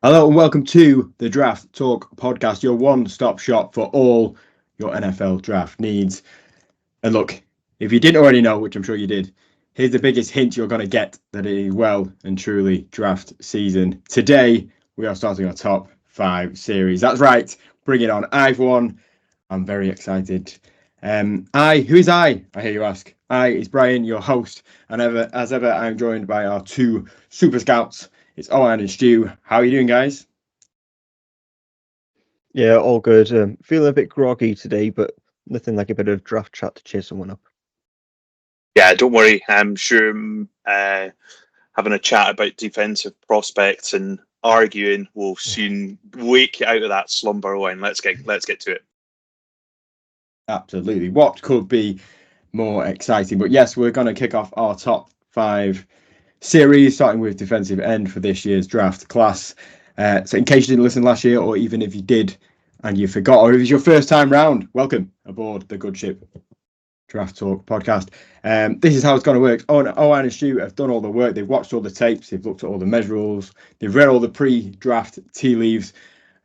Hello and welcome to the Draft Talk podcast, your one-stop shop for all your NFL draft needs. And look, if you didn't already know, which I'm sure you did, here's the biggest hint you're going to get that it is well and truly draft season. Today, we are starting our top 5 series. That's right, bring it on. I've won. I'm very excited. Who is I hear you ask. I is Brian, your host, and as ever, I'm joined by our 2 super scouts. It's Owen and Stu. How are you doing, guys? Yeah, all good. Feeling a bit groggy today, but nothing like a bit of draft chat to cheer someone up. Yeah, don't worry. I'm sure having a chat about defensive prospects and arguing will soon wake you out of that slumber, Owen. Let's get to it. Absolutely. What could be more exciting? But yes, we're going to kick off our top 5 series, starting with defensive end for this year's draft class. So in case you didn't listen last year, or even if you did and you forgot, or if it's your first time round, welcome aboard the Good Ship Draft Talk podcast. This is how it's going to work. Owen and Stu have done all the work. They've watched all the tapes. They've looked at all the measurables. They've read all the pre-draft tea leaves.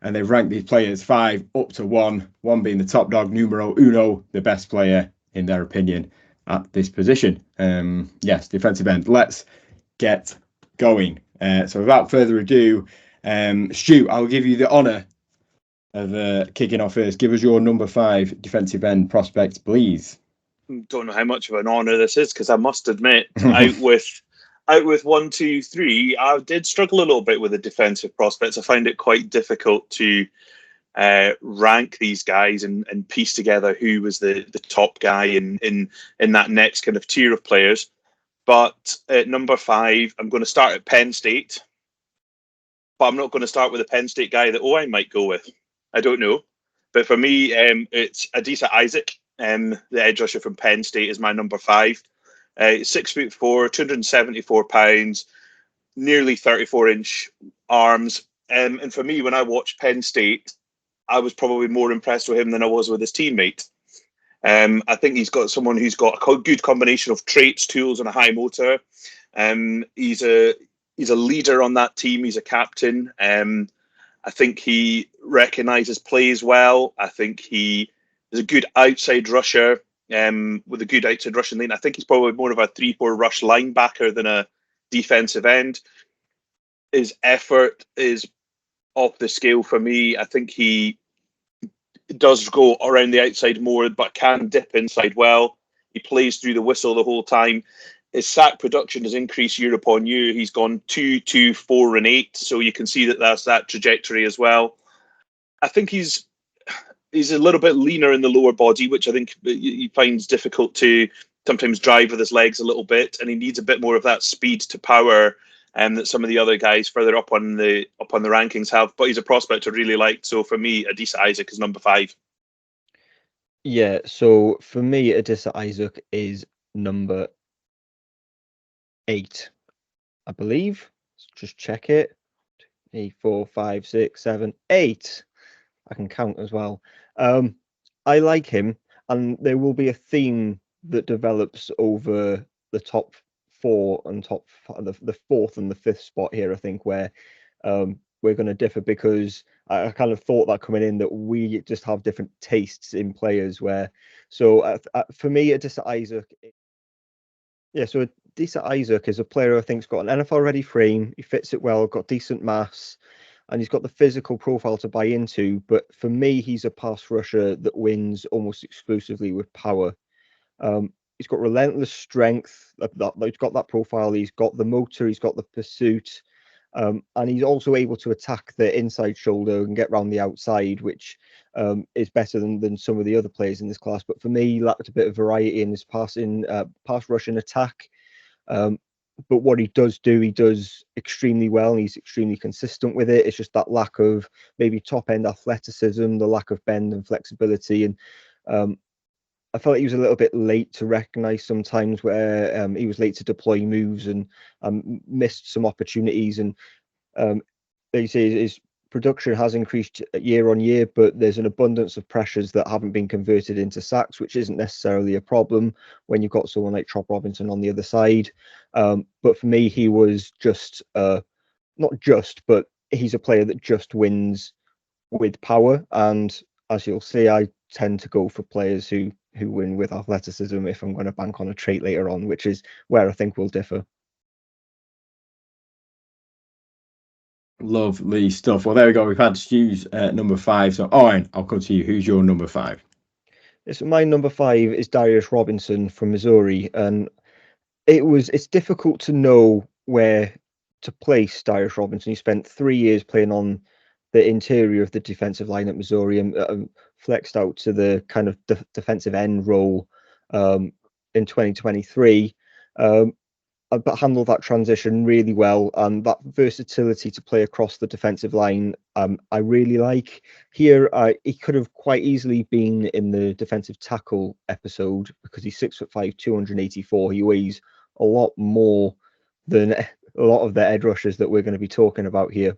And they've ranked these players 5 up to 1 being the top dog, numero uno, the best player in their opinion at this position. Yes, defensive end. Let's get going. So without further ado, Stu, I'll give you the honour of kicking off first. Give us your number 5 defensive end prospects, please. Don't know how much of an honour this is, because I must admit, out with 1, 2, 3, I did struggle a little bit with the defensive prospects. I find it quite difficult to rank these guys and piece together who was the top guy in that next kind of tier of players. But at number 5, I'm going to start at Penn State. But I'm not going to start with a Penn State guy that I might go with. I don't know. But for me, it's Adisa Isaac. The edge rusher from Penn State is my number 5. 6'4", 274 pounds, nearly 34-inch arms. And for me, when I watched Penn State, I was probably more impressed with him than I was with his teammate. I think he's got someone who's got a good combination of traits, tools, and a high motor. He's a leader on that team. He's a captain. I think he recognises plays well. I think he is a good outside rusher. With a good outside rushing lane. I think he's probably more of a 3-4 rush linebacker than a defensive end. His effort is off the scale for me. I think he does go around the outside more, but can dip inside well. He plays through the whistle the whole time. His sack production has increased year upon year. He's gone 2, 2, 4, and 8. So you can see that that's that trajectory as well. I think he's a little bit leaner in the lower body, which I think he finds difficult to sometimes drive with his legs a little bit, and he needs a bit more of that speed to power that some of the other guys further up on the rankings have. But he's a prospect I really liked. So for me, Adisa Isaac is number 5. Yeah, so for me, Adisa Isaac is number 8, I believe. Let's just check it. 3, 4, 5, 6, 7, 8. I can count as well. I like him, and there will be a theme that develops over the top 4 and the 4th and the 5th spot here, I think, where we're going to differ, because I kind of thought that coming in that we just have different tastes in players. For me, Adisa Isaac, Adisa Isaac is a player I think's got an NFL ready frame. He fits it well, got decent mass, and he's got the physical profile to buy into. But for me, he's a pass rusher that wins almost exclusively with power. He's got relentless strength. He's got that profile. He's got the motor. He's got the pursuit. And he's also able to attack the inside shoulder and get around the outside, which is better than some of the other players in this class. But for me, he lacked a bit of variety in his pass rush and attack. But what he does extremely well, and he's extremely consistent with it. It's just that lack of maybe top end athleticism, the lack of bend and flexibility. And I felt like he was a little bit late to recognize sometimes where he was late to deploy moves and missed some opportunities. And they say his production has increased year on year, but there's an abundance of pressures that haven't been converted into sacks, which isn't necessarily a problem when you've got someone like Trop Robinson on the other side. But for me, he was just but he's a player that just wins with power. And as you'll see, I tend to go for players who win with athleticism if I'm going to bank on a trait later on, which is where I think we'll differ. Lovely stuff. Well, there we go. We've had Stu's number 5. So, Owen, I'll come to you. Who's your number 5? So my number 5 is Darius Robinson from Missouri, and it's difficult to know where to place Darius Robinson. He spent 3 years playing on the interior of the defensive line at Missouri and flexed out to the kind of defensive end role in 2023. But handled that transition really well, and that versatility to play across the defensive line I really like. Here he could have quite easily been in the defensive tackle episode because he's 6'5", 284. He weighs a lot more than a lot of the edge rushers that we're going to be talking about here.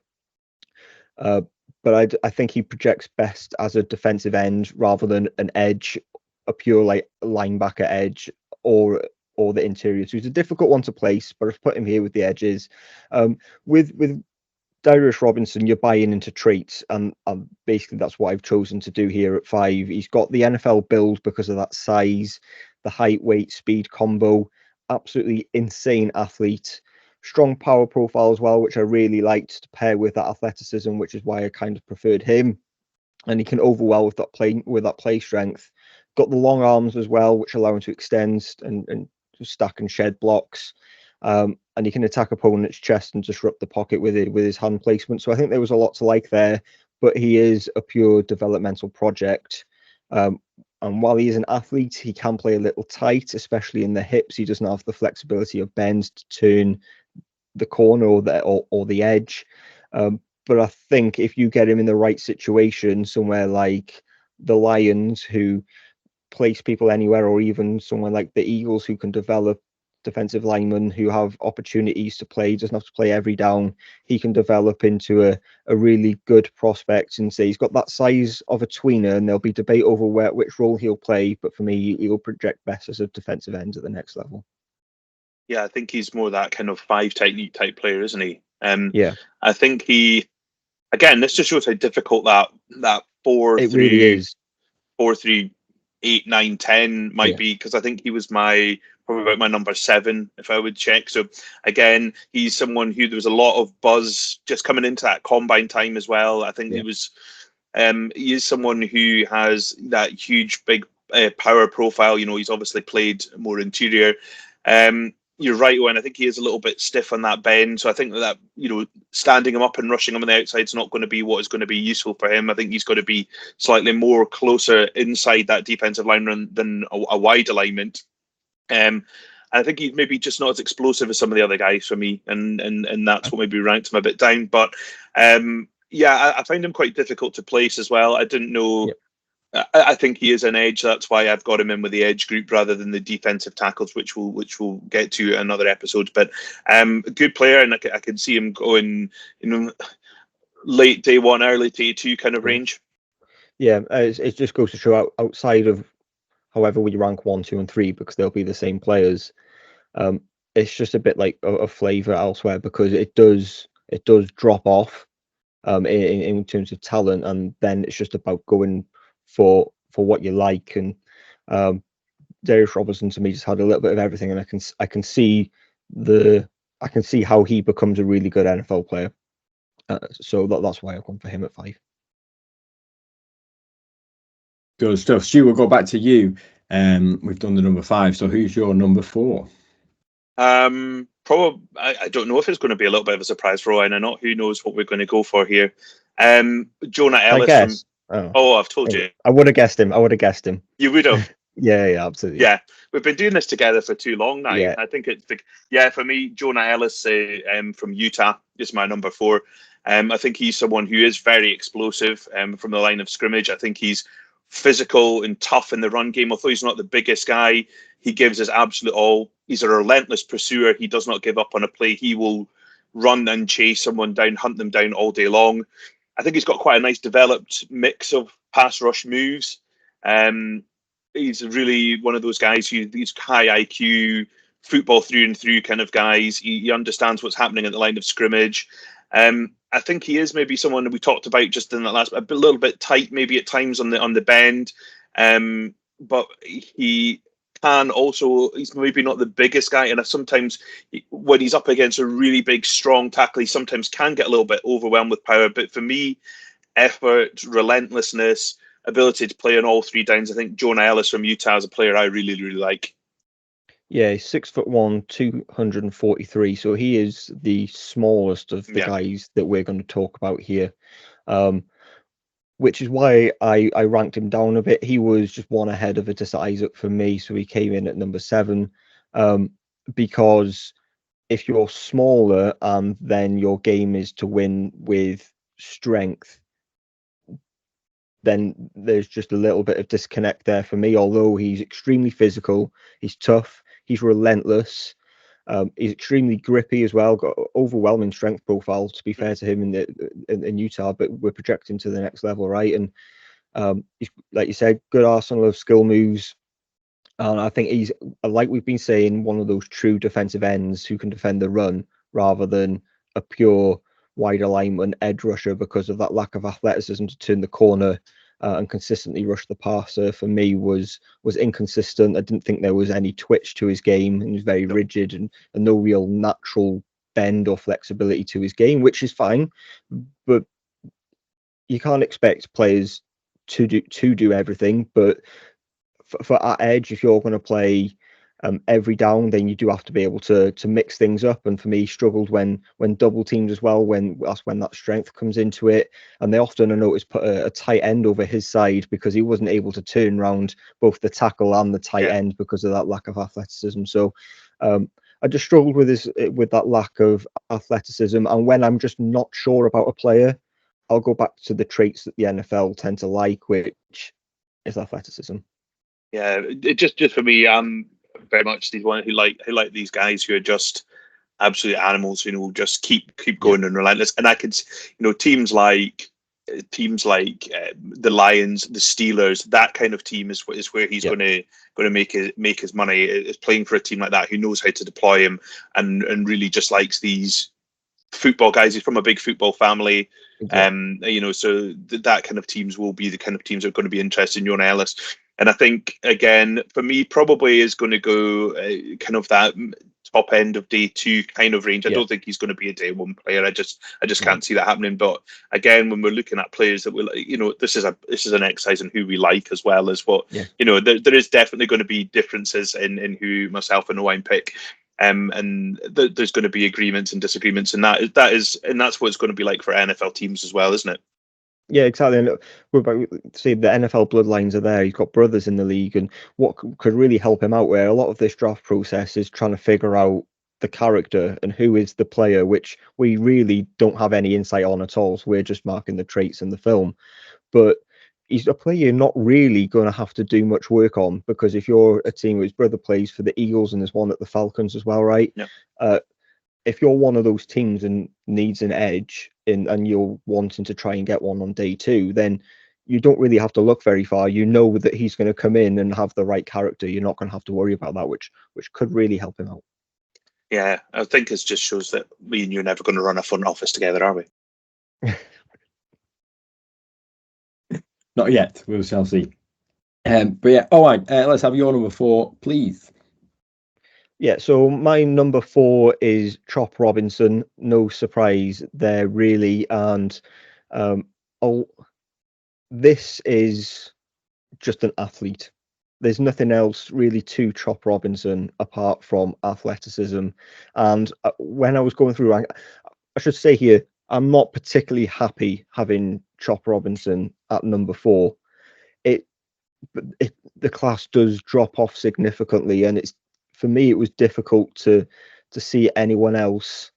But I think he projects best as a defensive end rather than an edge, a pure like linebacker edge or the interior. So he's a difficult one to place, but I've put him here with the edges. With Darius Robinson, you're buying into traits, and basically that's what I've chosen to do here at 5. He's got the NFL build because of that size, the height, weight, speed combo. Absolutely insane athlete. Strong power profile as well, which I really liked to pair with that athleticism, which is why I kind of preferred him. And he can overwhelm with that play strength. Got the long arms as well, which allow him to extend and stack and shed blocks. And he can attack opponent's chest and disrupt the pocket with his hand placement. So I think there was a lot to like there, but he is a pure developmental project. And while he is an athlete, he can play a little tight, especially in the hips. He doesn't have the flexibility of bends to turn the corner or the edge. But I think if you get him in the right situation, somewhere like the Lions, who place people anywhere, or even somewhere like the Eagles, who can develop defensive linemen who have opportunities to play, doesn't have to play every down, he can develop into a really good prospect. And say he's got that size of a tweener, and there'll be debate over which role he'll play, but for me, he'll project best as a defensive end at the next level. Yeah, I think he's more that kind of 5 technique type player, isn't he? Yeah, I think he, again, this just shows how difficult that 4 it through really is. 4 through 8, 9, 10 might be, because I think he was probably about my number 7 if I would check. So again, he's someone who there was a lot of buzz just coming into that combine time as well. I think he is someone who has that huge big power profile. You know, he's obviously played more interior. You're right, Owen. I think he is a little bit stiff on that bend. So I think that, you know, standing him up and rushing him on the outside is not going to be what is going to be useful for him. I think he's got to be slightly more closer inside that defensive line than a wide alignment. I think he's maybe just not as explosive as some of the other guys for me, and that's what maybe ranked him a bit down. But I find him quite difficult to place as well. I didn't know. Yep. I think he is an edge. That's why I've got him in with the edge group rather than the defensive tackles, which we'll get to in another episode. But good player, and I can see him going, you know, late day 1, early day 2 kind of range. Yeah, it just goes to show outside of however we rank 1, 2, and 3, because they'll be the same players. It's just a bit like a flavor elsewhere, because it does drop off in terms of talent, and then it's just about going for what you like. And Darius Robinson to me just had a little bit of everything, and I can see how he becomes a really good NFL player. So that's why I've gone for him at 5. Good stuff. Stu, we'll go back to you. We've done the number 5. So who's your number 4? Probably, I don't know if it's going to be a little bit of a surprise for Ryan or not. Who knows what we're going to go for here? Jonah Elliss. I've told you. I would have guessed him. You would have. Yeah, absolutely. Yeah, we've been doing this together for too long now. Yeah. I think for me, Jonah Elliss from Utah is my number 4. I think he's someone who is very explosive from the line of scrimmage. I think he's physical and tough in the run game. Although he's not the biggest guy, he gives his absolute all. He's a relentless pursuer. He does not give up on a play. He will run and chase someone down, hunt them down all day long. I think he's got quite a nice developed mix of pass rush moves. He's really one of those guys these high IQ, football through and through kind of guys. He understands what's happening at the line of scrimmage. I think he is maybe someone that we talked about just in that last, a little bit tight maybe at times on the bend, but he can also, he's maybe not the biggest guy, and sometimes when he's up against a really big strong tackle, he sometimes can get a little bit overwhelmed with power. But for me, effort, relentlessness, ability to play on all three downs, I think Jonah Elliss from Utah is a player I really, really like. Yeah, he's 6'1", 243. So he is the smallest of the guys that we're going to talk about here, which is why I ranked him down a bit. He was just one ahead of Adisa Isaac for me, so he came in at number 7. Because if you're smaller and then your game is to win with strength, then there's just a little bit of disconnect there for me. Although he's extremely physical, he's tough, he's relentless, he's extremely grippy as well, got overwhelming strength profile, to be fair to him, in Utah, but we're projecting to the next level, right? And he's, like you said, good arsenal of skill moves. And I think he's, like we've been saying, one of those true defensive ends who can defend the run rather than a pure wide alignment edge rusher, because of that lack of athleticism to turn the corner and consistently rush the passer. For me, was inconsistent. I didn't think there was any twitch to his game, and he was very rigid and no real natural bend or flexibility to his game, which is fine, but you can't expect players to do everything. But for our edge, if you're going to play every down, then you do have to be able to mix things up. And for me, struggled when double teamed as well, that's when that strength comes into it. And they often, I noticed, put a tight end over his side because he wasn't able to turn around both the tackle and the tight end because of that lack of athleticism. So I just struggled with that lack of athleticism. And when I'm just not sure about a player, I'll go back to the traits that the NFL tend to like, which is athleticism. Yeah, just for me, I'm very much the one who like these guys who are just absolute animals, just keep going and relentless. And I could, teams like the Lions, the Steelers, that kind of team is where he's going to make his money, is playing for a team like that who knows how to deploy him and really just likes these football guys. He's from a big football family. So that kind of teams will be the kind of teams that are going to be interested in Jonah Elliss. And I think, again, for me, probably is going to go kind of that top end of day 2 kind of range. I don't think he's going to be a day 1 player. I just can't see that happening. But again, when we're looking at players that will, this is an exercise in who we like, as well as what, there is definitely going to be differences in who myself and Owen pick. And there's going to be agreements and disagreements, and that's what it's going to be like for NFL teams as well, isn't it? Yeah, exactly. And we're about to say the NFL bloodlines are there. He's got brothers in the league, and what could really help him out, where a lot of this draft process is trying to figure out the character and who is the player, which we really don't have any insight on at all. So we're just marking the traits in the film. But he's a player you're not really going to have to do much work on, because if you're a team where his brother plays for the Eagles and there's one at the Falcons as well, right? Yeah. If you're one of those teams and needs an edge and you're wanting to try and get one on day 2, then you don't really have to look very far. You know that he's going to come in and have the right character. You're not going to have to worry about that, which could really help him out. Yeah, I think it just shows that me and you're never going to run a front office together, are we? Not yet. We shall see. But yeah, all right. Let's have your number 4, please. Yeah, so my number 4 is Chop Robinson. No surprise there, really. And this is just an athlete. There's nothing else really to Chop Robinson apart from athleticism. And when I was going through, I should say here, I'm not particularly happy having Chop Robinson at number 4. The class does drop off significantly, and for me, it was difficult to see anyone else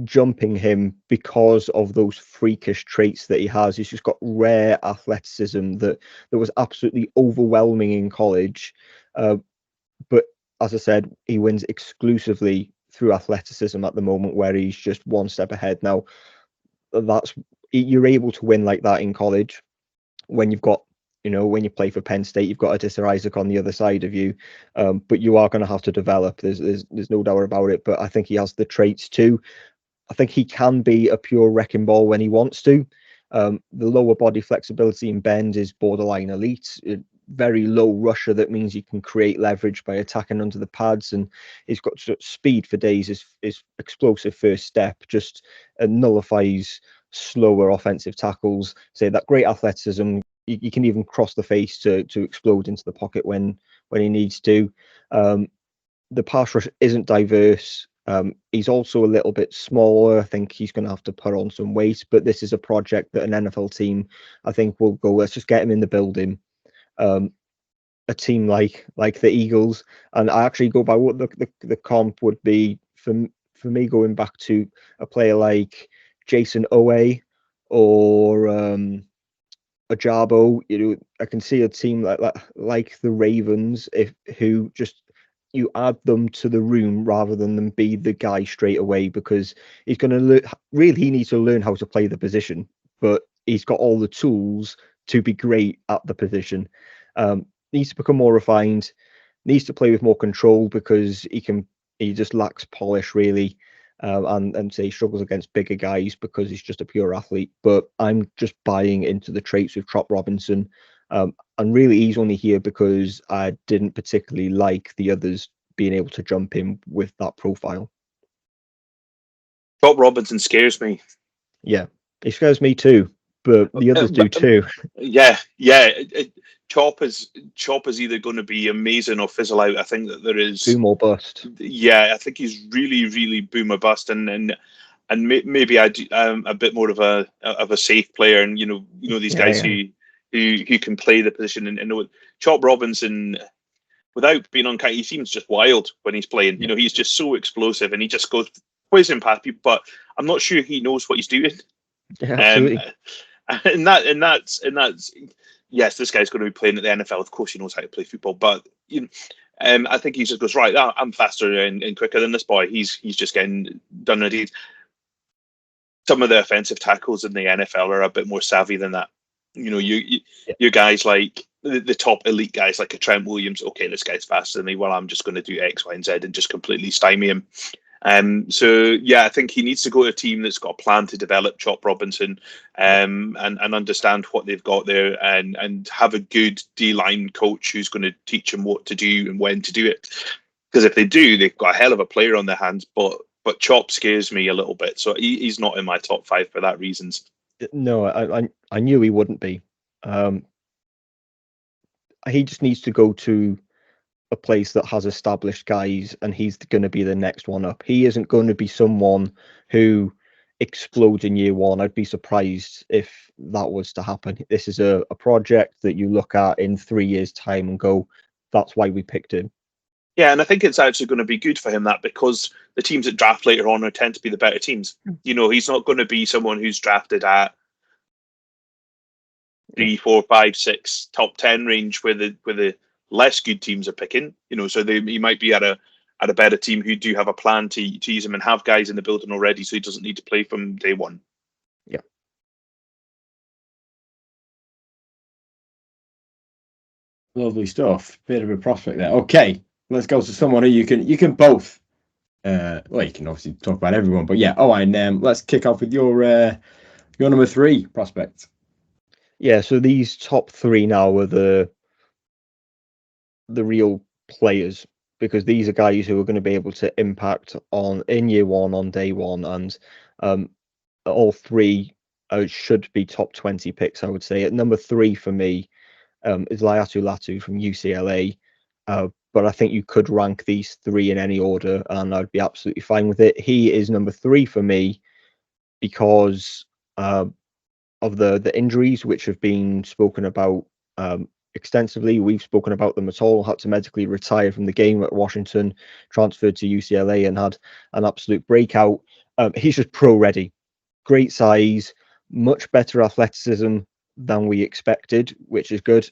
jumping him because of those freakish traits that he has. He's just got rare athleticism that was absolutely overwhelming in college. But as I said, he wins exclusively through athleticism at the moment, where he's just one step ahead. Now, you're able to win like that in college when you've got, when you play for Penn State, you've got Adisa Isaac on the other side of you, but you are going to have to develop. There's no doubt about it. But I think he has the traits too. I think he can be a pure wrecking ball when he wants to. The lower body flexibility in bend is borderline elite. Very low rusher, that means he can create leverage by attacking under the pads, and he's got speed for days. His explosive first step just nullifies slower offensive tackles. Say that great athleticism. You can even cross the face to explode into the pocket when he needs to. The pass rush isn't diverse. He's also a little bit smaller. I think he's going to have to put on some weight, but this is a project that an NFL team, I think, will go, let's just get him in the building. A team like the Eagles, and I actually go by what the comp would be for me, going back to a player like Jason Owe or a Jabo. I can see a team like the Ravens, who just, you add them to the room rather than them be the guy straight away, because he's going to he needs to learn how to play the position, but he's got all the tools to be great at the position. Needs to become more refined, needs to play with more control, because he just lacks polish, really. And say he struggles against bigger guys because he's just a pure athlete. But I'm just buying into the traits with Chop Robinson. And really, he's only here because I didn't particularly like the others being able to jump in with that profile. Chop Robinson scares me. Yeah, he scares me too, but the others do too. Yeah. Chop is either going to be amazing or fizzle out. I think that there is boom or bust. Yeah, I think he's really, really boom or bust, and maybe I do, a bit more of a safe player, and these guys who can play the position, and Chop Robinson, without being on camera, he seems just wild when he's playing. He's just so explosive, and he just goes whizzing past people, but I'm not sure he knows what he's doing. Yeah, absolutely. And that's yes, this guy's going to be playing at the NFL. Of course, he knows how to play football, but I think he just goes, right, I'm faster and quicker than this boy. He's just getting done a deed. Some of the offensive tackles in the NFL are a bit more savvy than that. Your guys like the top elite guys like a Trent Williams. Okay, this guy's faster than me. Well, I'm just going to do X, Y, and Z and just completely stymie him. So yeah, I think he needs to go to a team that's got a plan to develop Chop Robinson, and understand what they've got there, and have a good D-line coach who's going to teach him what to do and when to do it. Because if they do, they've got a hell of a player on their hands. But Chop scares me a little bit, so he's not in my top 5 for that reasons. No, I knew he wouldn't be. He just needs to go to a place that has established guys, and he's going to be the next one up. He isn't going to be someone who explodes in year one. I'd be surprised if that was to happen. This is a project that you look at in 3 years' time and go, that's why we picked him. Yeah, and I think it's actually going to be good for him, that because the teams that draft later on tend to be the better teams. He's not going to be someone who's drafted at 3, 4, 5, 6, top 10 range where the less good teams are picking. So he might be at a better team who do have a plan to use him and have guys in the building already, so he doesn't need to play from day one. Yeah. Lovely stuff. Bit of a prospect there. Okay, let's go to someone who you can both. Well, you can obviously talk about everyone, but yeah. And let's kick off with your number 3 prospect. Yeah. So these top 3 now are the real players, because these are guys who are going to be able to impact in year one, on day one, and all 3 should be top 20 picks, I would say. At number 3 for me is Laiatu Latu from UCLA, but I think you could rank these 3 in any order, and I'd be absolutely fine with it. He is number 3 for me because of the injuries which have been spoken about extensively. We've spoken about them at all. Had to medically retire from the game at Washington, transferred to UCLA, and had an absolute breakout. He's just pro ready. Great size, much better athleticism than we expected, which is good.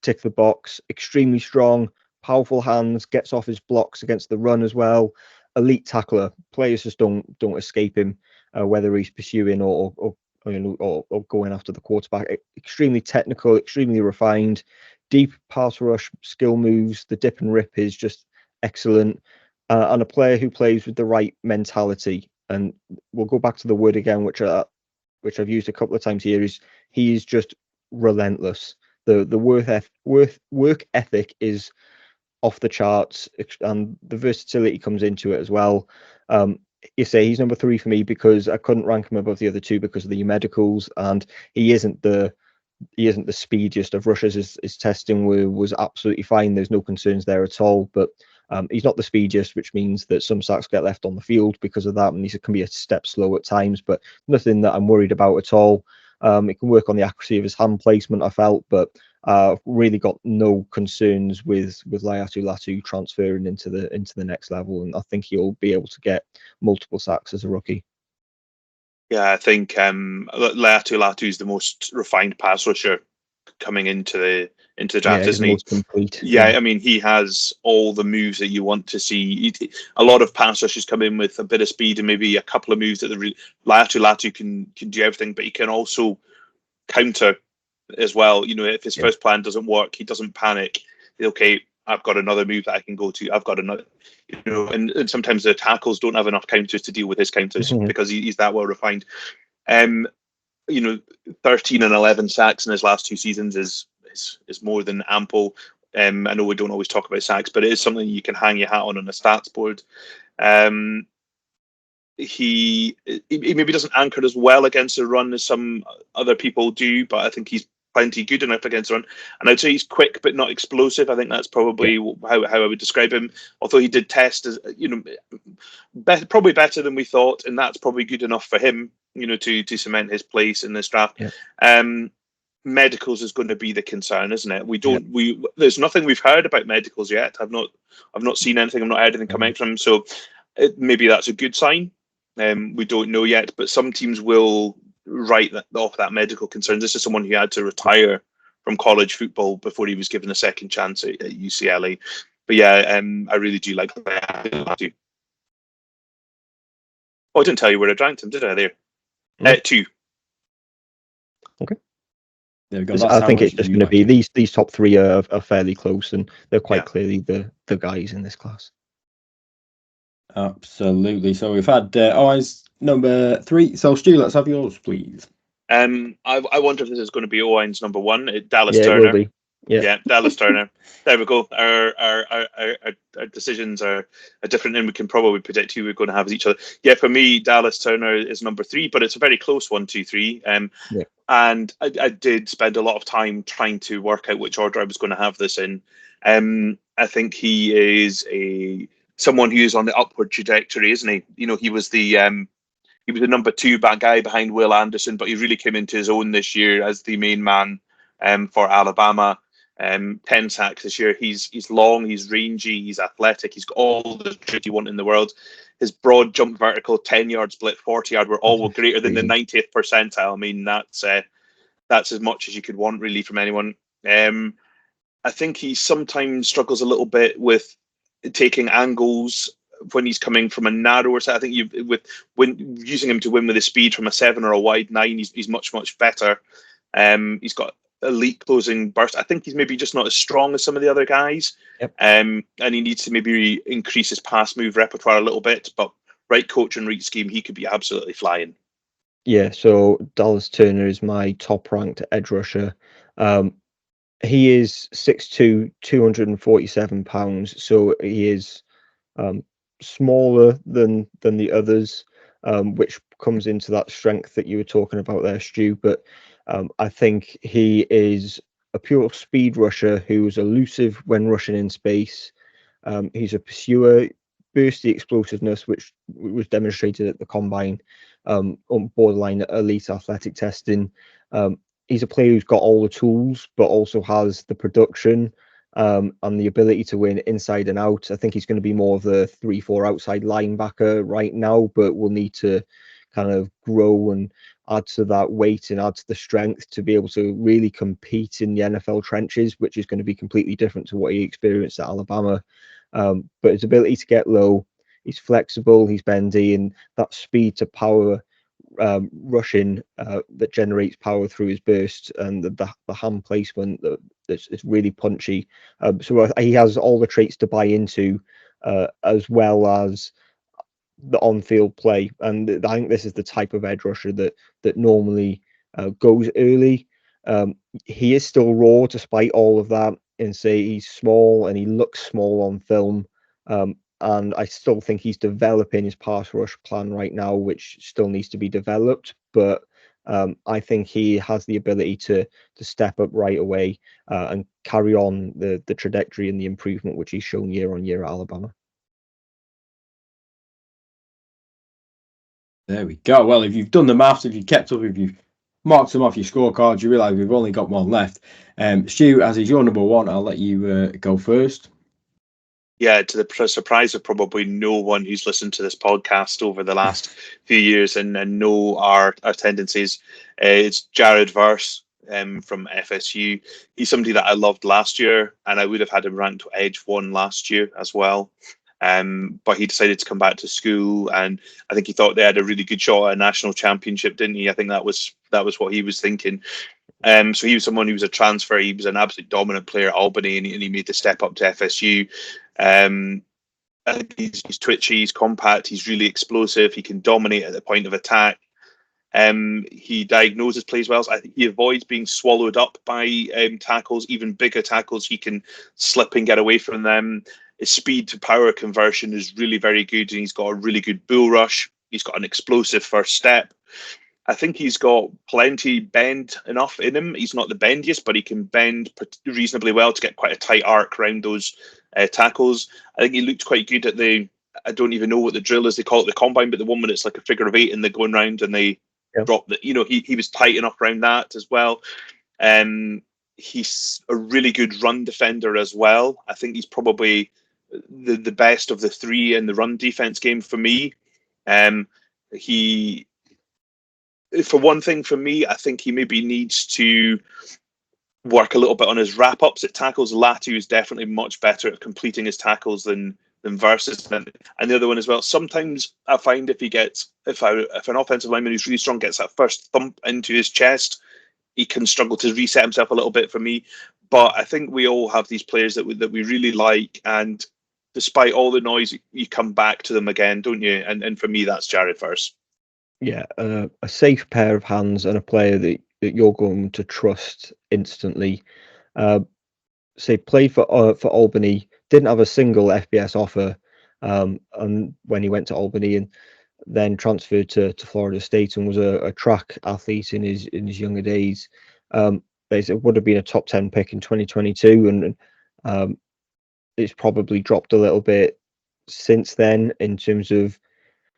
Tick the box. Extremely strong, powerful hands, gets off his blocks against the run as well. Elite tackler. Players just don't escape him, whether he's pursuing or going after the quarterback. Extremely technical, extremely refined, deep pass rush skill moves. The dip and rip is just excellent, and a player who plays with the right mentality. and we'll go back to the word again, which I've used a couple of times here, is he is just relentless. The work ethic is off the charts, and the versatility comes into it as well. You say he's number 3 for me because I couldn't rank him above the other 2 because of the medicals, and he isn't the speediest of rushers. His testing was absolutely fine. There's no concerns there at all, but he's not the speediest, which means that some sacks get left on the field because of that, and he can be a step slow at times, but nothing that I'm worried about at all. It can work on the accuracy of his hand placement, I felt, but really got no concerns with Laiatu Latu transferring into the next level, and I think he'll be able to get multiple sacks as a rookie. Yeah, I think Laiatu Latu is the most refined pass rusher coming into the draft, isn't he? Most complete. Yeah, I mean, he has all the moves that you want to see. A lot of pass rushers come in with a bit of speed and maybe a couple of moves that Laiatu Latu can do everything, but he can also counter as well. You know, if his first plan doesn't work, he doesn't panic. Okay, I've got another move that I can go to. I've got another, you know, and sometimes the tackles don't have enough counters to deal with his counters because he's that well refined. You know, 13 and 11 sacks in his last 2 seasons is more than ample. I know we don't always talk about sacks, but it is something you can hang your hat on a stats board. He maybe doesn't anchor as well against the run as some other people do, but I think he's plenty good enough against the run. And I'd say he's quick but not explosive. I think that's probably how I would describe him. Although he did test as, you know, probably better than we thought, and that's probably good enough for him, you know, to cement his place in this draft. Medicals is going to be the concern, isn't it? There's nothing we've heard about medicals yet. I've not seen anything. I've not heard anything coming from him. So maybe that's a good sign. We don't know yet, but some teams will write off that medical concerns. This is someone who had to retire from college football before he was given a second chance at UCLA. But yeah, I really do like that. Oh, I didn't tell you where I ranked him, did I? There, 2. Okay. There we go. I think it's just going to be these top 3 are fairly close, and they're quite clearly the guys in this class. Absolutely. So we've had Owen's number 3. So Stu, let's have yours, please. I wonder if this is going to be Owen's number 1. Dallas Turner. It will be. Yeah, Dallas Turner. There we go. Our decisions are different, and we can probably predict who we're going to have as each other. Yeah, for me, Dallas Turner is number 3, but it's a very close 1, 2, 3. And I did spend a lot of time trying to work out which order I was going to have this in. I think he is someone who is on the upward trajectory, isn't he? You know, he was the number 2 guy behind Will Anderson, but he really came into his own this year as the main man for Alabama. 10 sacks this year. He's long, he's rangy, he's athletic, he's got all the traits you want in the world. His broad jump vertical, 10-yard split, 40-yard were all greater than the 90th percentile. I mean, that's as much as you could want really from anyone. I think he sometimes struggles a little bit with taking angles when he's coming from a narrower side. I think when using him to win with his speed from a 7 or a wide 9, he's much better. He's got elite closing burst. I think he's maybe just not as strong as some of the other guys. And he needs to maybe increase his pass move repertoire a little bit. But right coach and right scheme, he could be absolutely flying. Yeah, so Dallas Turner is my top ranked edge rusher. He is 6'2", 247 pounds, so he is smaller than the others, which comes into that strength that you were talking about there, Stu. But I think he is a pure speed rusher who's elusive when rushing in space. He's a pursuer, bursty explosiveness, which was demonstrated at the combine, on borderline elite athletic testing. He's a player who's got all the tools, but also has the production and the ability to win inside and out. I think he's going to be more of the 3-4 outside linebacker right now, but will need to kind of grow and add to that weight and add to the strength to be able to really compete in the NFL trenches, which is going to be completely different to what he experienced at Alabama. But his ability to get low, he's flexible, he's bendy, and that speed to power rushing that generates power through his burst, and the hand placement that's really punchy. So he has all the traits to buy into, as well as the on-field play, and I think this is the type of edge rusher that normally goes early. He is still raw despite all of that, and say he's small and he looks small on film. And I still think he's developing his pass rush plan right now, which still needs to be developed. But I think he has the ability to step up right away and carry on the trajectory and the improvement which he's shown year on year at Alabama. There we go. Well, if you've done the maths, if you've kept up, if you've marked them off your scorecards, you realise we've only got one left. Stu, as is your number one, I'll let you go first. Yeah, to the surprise of probably no one who's listened to this podcast over the last few years and know our tendencies, it's Jared Verse from FSU. He's somebody that I loved last year, and I would have had him ranked edge one last year as well. But he decided to come back to school, and I think he thought they had a really good shot at a national championship, didn't he? I think that was what he was thinking. So he was someone who was a transfer. He was an absolute dominant player at Albany, and he made the step up to FSU. He's twitchy, he's compact, he's really explosive. He can dominate at the point of attack. He diagnoses plays well. I think he avoids being swallowed up by tackles, even bigger tackles. He can slip and get away from them. His speed to power conversion is really very good, and he's got a really good bull rush. He's got an explosive first step. I think he's got plenty bend enough in him. He's not the bendiest, but he can bend reasonably well to get quite a tight arc around those tackles. I think he looked quite good at I don't even know what the drill is. They call it the combine, but the one when it's like a figure of eight and they're going round and they drop the, he was tight enough around that as well. He's a really good run defender as well. I think he's probably the best of the three in the run defense game for me. For one thing, for me, I think he maybe needs to work a little bit on his wrap-ups at tackles. Latu is definitely much better at completing his tackles than Versus. And the other one as well, sometimes I find if an offensive lineman who's really strong gets that first thump into his chest, he can struggle to reset himself a little bit for me. But I think we all have these players that we really like, and despite all the noise, you come back to them again, don't you? And for me, that's Jared Verse. Yeah, a safe pair of hands and a player that you're going to trust instantly. Played for Albany, didn't have a single FBS offer, and when he went to Albany, and then transferred to Florida State and was a track athlete in his younger days. It would have been a top 10 pick in 2022, and it's probably dropped a little bit since then in terms of.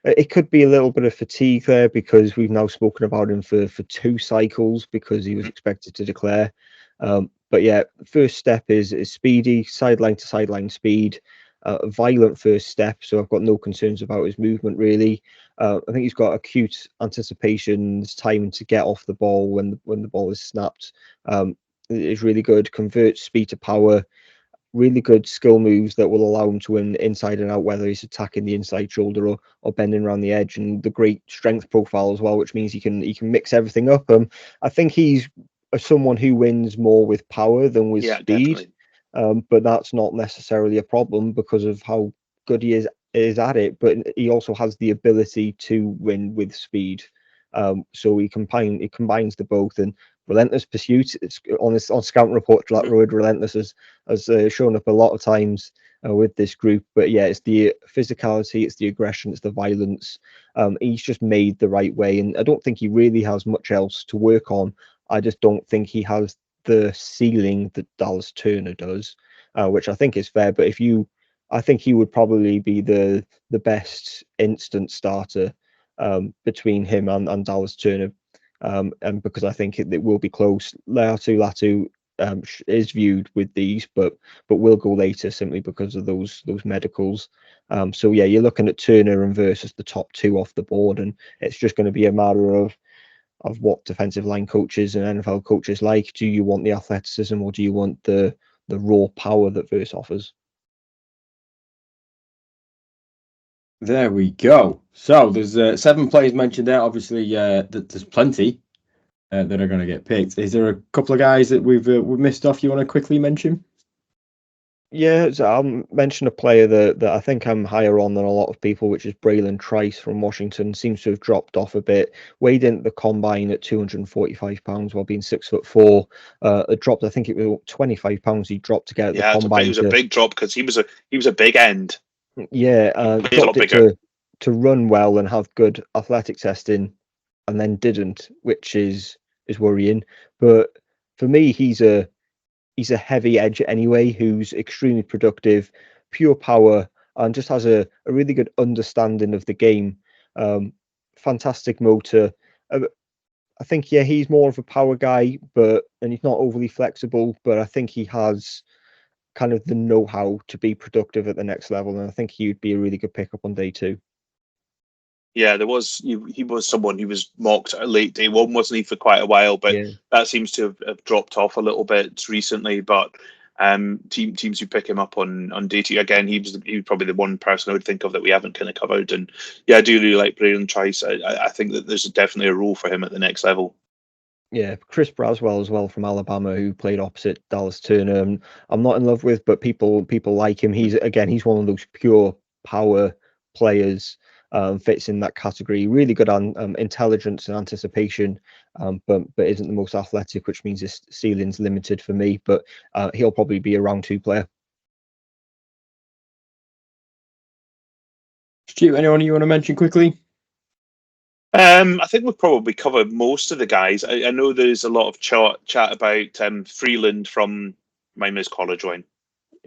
It could be a little bit of fatigue there because we've now spoken about him for 2 cycles because he was expected to declare. But yeah, first step is speedy, sideline to sideline speed, violent first step. So I've got no concerns about his movement really. I think he's got acute anticipation, time to get off the ball when the ball is snapped. Is really good. Converts speed to power. Really good skill moves that will allow him to win inside and out, whether he's attacking the inside shoulder or bending around the edge, and the great strength profile as well, which means he can mix everything up. I think he's someone who wins more with power than with speed, but that's not necessarily a problem because of how good he is at it. But he also has the ability to win with speed. So he combines the both, and relentless pursuit. It's on Scouting Report, that word relentless has shown up a lot of times with this group. But yeah, it's the physicality, it's the aggression, it's the violence. He's just made the right way, and I don't think he really has much else to work on. I just don't think he has the ceiling that Dallas Turner does, which I think is fair. But I think he would probably be the best instant starter between him and Dallas Turner. And because I think it will be close. Laiatu Latu is viewed with these, but will go later simply because of those medicals. So yeah, you're looking at Turner and Versus the top 2 off the board, and it's just going to be a matter of what defensive line coaches and NFL coaches like. Do you want the athleticism or do you want the raw power that Verse offers? There we go. So there's 7 players mentioned there. Obviously, there's plenty that are going to get picked. Is there a couple of guys that we've missed off you want to quickly mention? Yeah, so I'll mention a player that I think I'm higher on than a lot of people, which is Braylon Trice from Washington. Seems to have dropped off a bit. Weighed in at the combine at 245 pounds while being 6'4". It dropped, I think it was 25 pounds he dropped to get at the Yeah, it combine. was a big drop because he was a big end. Yeah, He's a lot dropped it bigger. to run well and have good athletic testing, and then didn't, which is worrying. But for me, he's a heavy edge anyway, who's extremely productive, pure power, and just has a really good understanding of the game. Fantastic motor. I think, yeah, he's more of a power guy, and he's not overly flexible, but I think he has kind of the know-how to be productive at the next level, and I think he would be a really good pickup on day 2. Yeah, he was someone who was mocked at a late day one, wasn't he, for quite a while, but Yeah. that seems to have dropped off a little bit recently. But teams who pick him up on day 2, again, he was probably the one person I would think of that we haven't kind of covered. And yeah, I do really like Braylon Trice. I think that there's definitely a role for him at the next level. Yeah, Chris Braswell as well from Alabama, who played opposite Dallas Turner. I'm not in love with, but people like him. He's one of those pure power players. Fits in that category. Really good on intelligence and anticipation, but isn't the most athletic, which means his ceiling's limited for me. But he'll probably be a round 2 player. Stu, anyone you want to mention quickly? I think we've probably covered most of the guys. I know there's a lot of chat about Freeland from my college wine.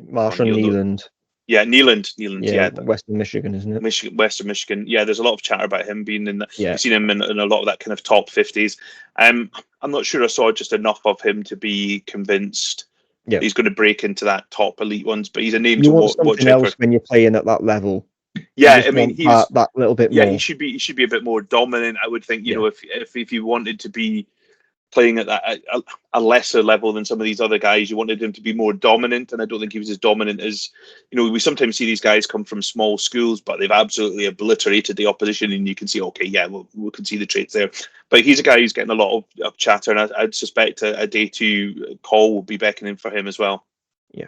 Marshall Nealand. Yeah, Nealand. Yeah, Western Michigan, isn't it? Western Michigan. Yeah, there's a lot of chatter about him being in. Yeah. We've seen him in a lot of that kind of top 50s. I'm not sure I saw just enough of him to be convinced he's going to break into that top elite ones. But he's a name to watch something else when you're playing at that level. Yeah, I mean, he's that little bit more. Yeah, he should be a bit more dominant. I would think, you know, if you wanted to be playing at that a lesser level than some of these other guys, you wanted him to be more dominant, and I don't think he was as dominant as, you know, we sometimes see these guys come from small schools, but they've absolutely obliterated the opposition, and you can see, okay, yeah, we can see the traits there. But he's a guy who's getting a lot of chatter, and I'd suspect a day 2 call will be beckoning for him as well. Yeah,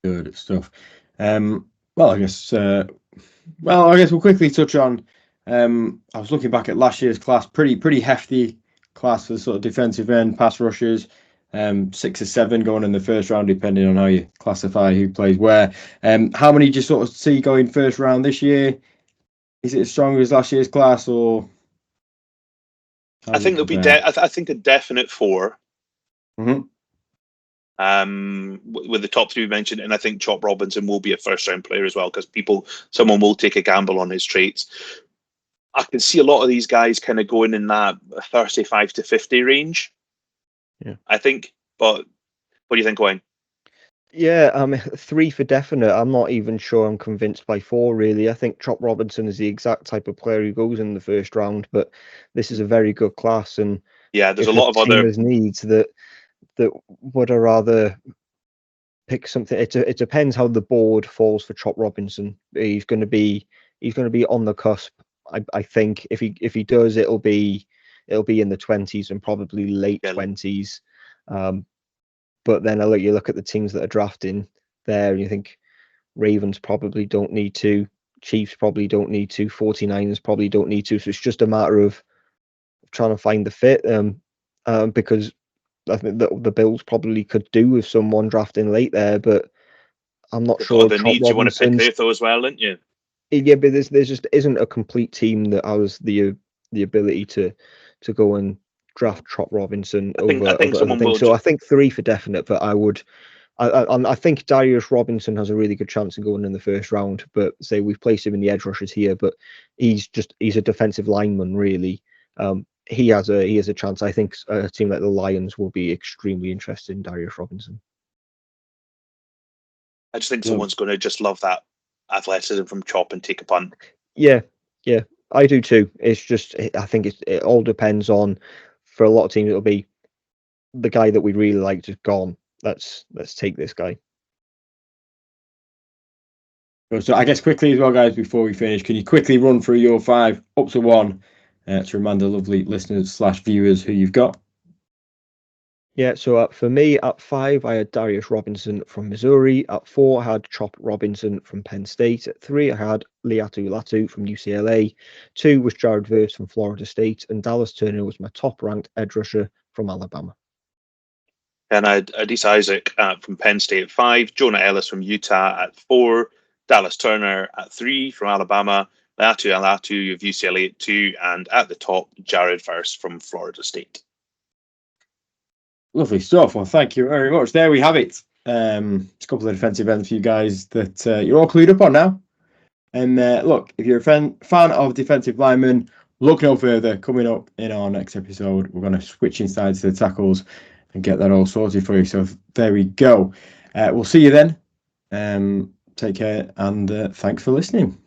good stuff. Well, I guess we'll quickly touch on. I was looking back at last year's class, pretty hefty class for sort of defensive end, pass rushers. 6 or 7 going in the first round, depending on how you classify who plays where. How many do you sort of see going first round this year? Is it as strong as last year's class, or? I think there'll be. I think a definite 4. Mm-hmm. With the top 3 we mentioned, and I think Chop Robinson will be a first round player as well, because someone will take a gamble on his traits. I can see a lot of these guys kind of going in that 35 to 50 range. Yeah, I think. But what do you think, Wayne? Yeah, 3 for definite. I'm not even sure I'm convinced by 4, really. I think Chop Robinson is the exact type of player who goes in the first round, but this is a very good class, and yeah, there's a lot of other needs that would I rather pick something. It depends how the board falls for Chop Robinson. He's going to be on the cusp. I think if he does, it'll be in the 20s and probably late 20s. But then you look at the teams that are drafting there, and you think Ravens probably don't need to, Chiefs probably don't need to, 49ers probably don't need to. So it's just a matter of trying to find the fit. Because I think the Bills probably could do with someone drafting late there, but I'm not sure. The needs you want to pick there though as well, don't you? Yeah, but there just isn't a complete team that has the ability to go and draft Chop Robinson over other things. So I think 3 for definite, but I think Darius Robinson has a really good chance of going in the first round. But say we've placed him in the edge rushers here, but he's a defensive lineman really. He has a chance. I think a team like the Lions will be extremely interested in Darius Robinson. I just think someone's going to just love that athleticism from Chop and take a punt. Yeah, I do too. It's just, I think it all depends on, for a lot of teams, it'll be the guy that we really like just gone. Let's take this guy. So I guess quickly as well, guys, before we finish, can you quickly run through your 5 up to 1 to remind the lovely listeners / viewers who you've got? Yeah, so for me, at 5, I had Darius Robinson from Missouri. At 4, I had Chop Robinson from Penn State. At 3, I had Laiatu Latu from UCLA. 2 was Jared Verse from Florida State. And Dallas Turner was my top-ranked edge rusher from Alabama. And I had Adisa Isaac from Penn State at 5, Jonah Elliss from Utah at 4, Dallas Turner at 3 from Alabama, Laiatu Latu of UCLA at 2, and at the top, Jared Verse from Florida State. Lovely stuff. Well, thank you very much. There we have it. It's a couple of defensive ends for you guys that you're all clued up on now. And look, if you're a fan of defensive linemen, look no further. Coming up in our next episode, we're going to switch inside to the tackles and get that all sorted for you. So there we go. We'll see you then. Take care and thanks for listening.